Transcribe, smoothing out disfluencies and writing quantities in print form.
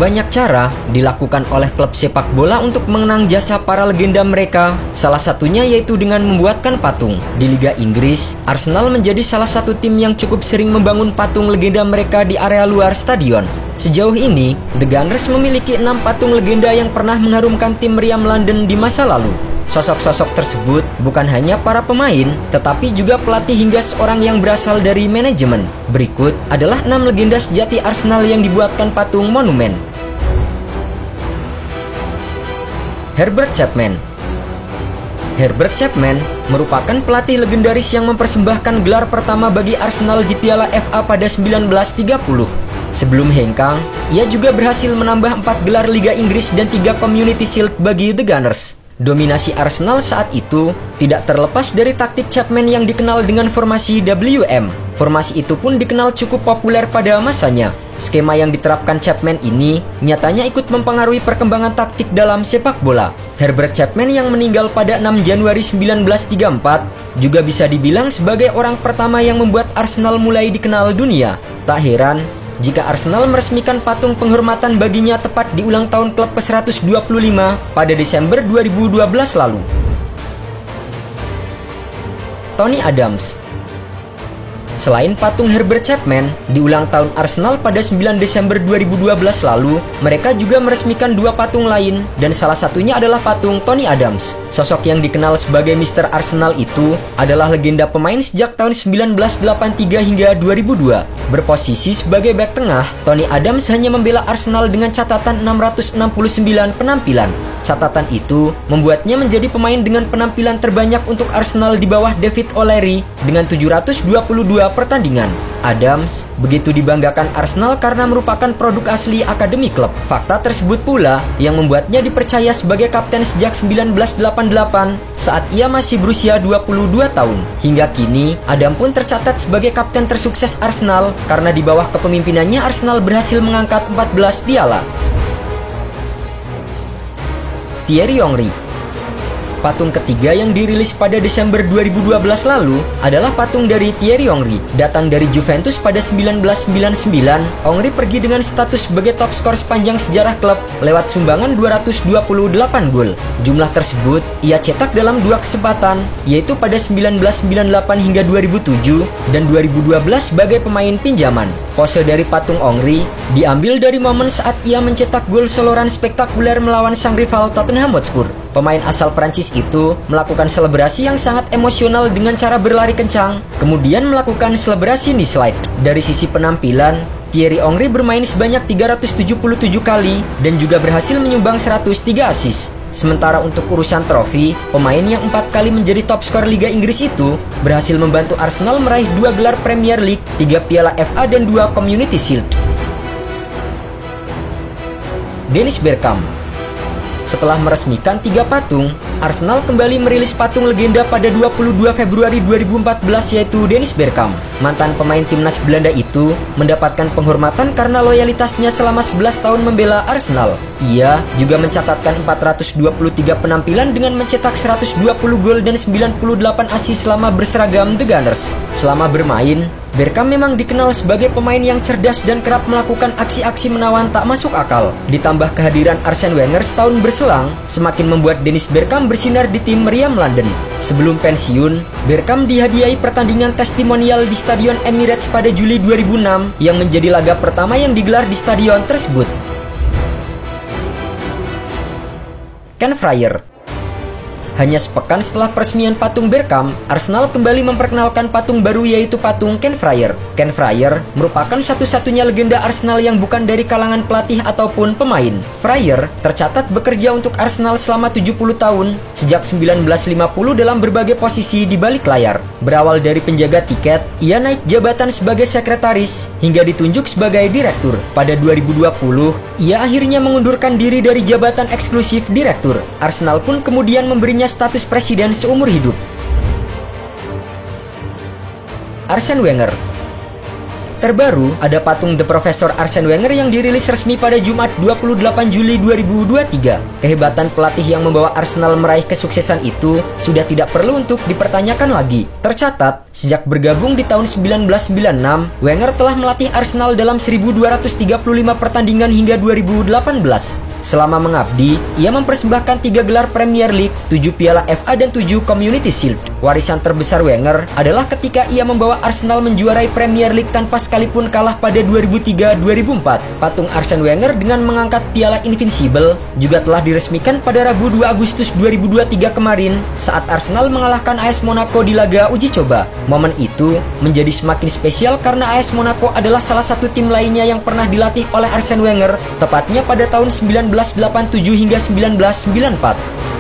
Banyak cara dilakukan oleh klub sepak bola untuk mengenang jasa para legenda mereka. Salah satunya yaitu dengan membuatkan patung. Di Liga Inggris, Arsenal menjadi salah satu tim yang cukup sering membangun patung legenda mereka di area luar stadion. Sejauh ini, The Gunners memiliki 6 patung legenda yang pernah mengharumkan tim meriam London di masa lalu. Sosok-sosok tersebut bukan hanya para pemain, tetapi juga pelatih hingga seorang yang berasal dari manajemen. Berikut adalah 6 legenda sejati Arsenal yang dibuatkan patung monumen. Herbert Chapman. Herbert Chapman merupakan pelatih legendaris yang mempersembahkan gelar pertama bagi Arsenal di Piala FA pada 1930. Sebelum hengkang, ia juga berhasil menambah 4 gelar Liga Inggris dan 3 Community Shield bagi The Gunners. Dominasi Arsenal saat itu tidak terlepas dari taktik Chapman yang dikenal dengan formasi WM. Formasi itu pun dikenal cukup populer pada masanya. Skema yang diterapkan Chapman ini nyatanya ikut mempengaruhi perkembangan taktik dalam sepak bola. Herbert Chapman yang meninggal pada 6 Januari 1934 juga bisa dibilang sebagai orang pertama yang membuat Arsenal mulai dikenal dunia. Tak heran jika Arsenal meresmikan patung penghormatan baginya tepat di ulang tahun klub ke-125 pada Desember 2012 lalu. Tony Adams. Selain patung Herbert Chapman di ulang tahun Arsenal pada 9 Desember 2012 lalu, mereka juga meresmikan 2 patung lain dan salah satunya adalah patung Tony Adams. Sosok yang dikenal sebagai Mr. Arsenal itu adalah legenda pemain sejak tahun 1983 hingga 2002. Berposisi sebagai bek tengah, Tony Adams hanya membela Arsenal dengan catatan 669 penampilan. Catatan itu membuatnya menjadi pemain dengan penampilan terbanyak untuk Arsenal di bawah David O'Leary dengan 722 pertandingan. Adams begitu dibanggakan Arsenal karena merupakan produk asli akademi klub. Fakta tersebut pula yang membuatnya dipercaya sebagai kapten sejak 1988 saat ia masih berusia 22 tahun. Hingga kini, Adam pun tercatat sebagai kapten tersukses Arsenal karena di bawah kepemimpinannya Arsenal berhasil mengangkat 14 piala. Thierry Henry. Patung ketiga yang dirilis pada Desember 2012 lalu adalah patung dari Thierry Henry. Datang dari Juventus pada 1999, Henry pergi dengan status sebagai top skor sepanjang sejarah klub lewat sumbangan 228 gol. Jumlah tersebut ia cetak dalam 2 kesempatan, yaitu pada 1998 hingga 2007 dan 2012 sebagai pemain pinjaman. Pose dari patung Henry diambil dari momen saat ia mencetak gol soloran spektakuler melawan sang rival Tottenham Hotspur. Pemain asal Prancis itu melakukan selebrasi yang sangat emosional dengan cara berlari kencang, kemudian melakukan selebrasi knee slide. Dari sisi penampilan, Thierry Henry bermain sebanyak 377 kali dan juga berhasil menyumbang 103 assist. Sementara untuk urusan trofi, pemain yang 4 kali menjadi top skor Liga Inggris itu berhasil membantu Arsenal meraih 2 gelar Premier League, 3 piala FA dan 2 Community Shield. Dennis Bergkamp. Setelah meresmikan 3 patung, Arsenal kembali merilis patung legenda pada 22 Februari 2014 yaitu Dennis Bergkamp. Mantan pemain timnas Belanda itu mendapatkan penghormatan karena loyalitasnya selama 11 tahun membela Arsenal. Ia juga mencatatkan 423 penampilan dengan mencetak 120 gol dan 98 assist selama berseragam The Gunners. Selama bermain, Bergkamp memang dikenal sebagai pemain yang cerdas dan kerap melakukan aksi-aksi menawan tak masuk akal. Ditambah kehadiran Arsene Wenger setahun berselang, semakin membuat Dennis Bergkamp bersinar di tim meriam London. Sebelum pensiun, Bergkamp dihadiahi pertandingan testimonial di Stadion Emirates pada Juli 2006 yang menjadi laga pertama yang digelar di stadion tersebut. Ken Fryer. Hanya sepekan setelah peresmian patung Bergkamp, Arsenal kembali memperkenalkan patung baru yaitu patung Ken Fryer. Ken Fryer merupakan satu-satunya legenda Arsenal yang bukan dari kalangan pelatih ataupun pemain. Fryer tercatat bekerja untuk Arsenal selama 70 tahun, sejak 1950 dalam berbagai posisi di balik layar. Berawal dari penjaga tiket, ia naik jabatan sebagai sekretaris, hingga ditunjuk sebagai direktur. Pada 2020, ia akhirnya mengundurkan diri dari jabatan eksklusif direktur. Arsenal pun kemudian memberinya status presiden seumur hidup. Arsene Wenger. Terbaru, ada patung The Professor Arsene Wenger yang dirilis resmi pada Jumat 28 Juli 2023. Kehebatan pelatih yang membawa Arsenal meraih kesuksesan itu sudah tidak perlu untuk dipertanyakan lagi. Tercatat, sejak bergabung di tahun 1996, Wenger telah melatih Arsenal dalam 1235 pertandingan hingga 2018. Selama mengabdi, ia mempersembahkan 3 gelar Premier League, 7 piala FA dan 7 Community Shield. Warisan terbesar Wenger adalah ketika ia membawa Arsenal menjuarai Premier League tanpa sekalipun kalah pada 2003-2004. Patung Arsene Wenger dengan mengangkat piala Invincible juga telah diresmikan pada Rabu 2 Agustus 2023 kemarin saat Arsenal mengalahkan AS Monaco di laga uji coba. Momen itu menjadi semakin spesial karena AS Monaco adalah salah satu tim lainnya yang pernah dilatih oleh Arsene Wenger, tepatnya pada tahun 1987 hingga 1994.